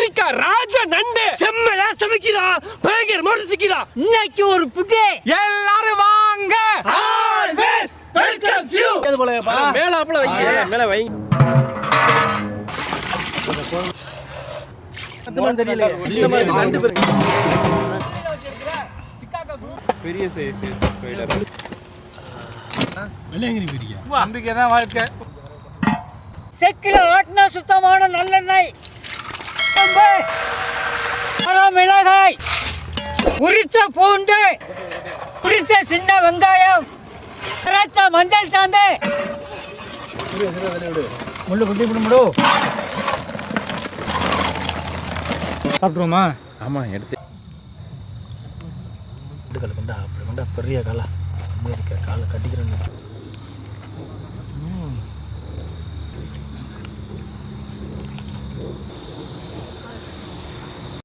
America ராஜ நண்டு செம்மையா சமைக்கிறான். பயங்கர மோடிச்சிக்கிறான். இன்னைக்கு ஒரு புட்டி. எல்லாரும் வாங்க. Always welcomes you. அது போலப்பா. மேல அப்பள வைங்க. மேல வைங்க. அது தெரியல. இந்த மாதிரி ரெண்டு பேர் பெரிய சைஸ் ஸ்பைடர். வெள்ளையங்கிரி பிரியா. நம்பிக்கை தான் வாழ்க்கை. செக்கில ஆட்டின சுத்தமான நல்லெண்ணெய், மிளகாய், உரிச்ச பூண்டு, உரிச்ச சின்ன வெங்காயம், அரைச்ச மஞ்சள் சாந்து. முள்ளு குட்டி முடு சாப்பிட்ருவோமா? ஆமா எடுத்து கொண்டா அப்படி கொண்டா பெரிய காலா அமெரிக்கா காலை கட்டிக்கிறேன்.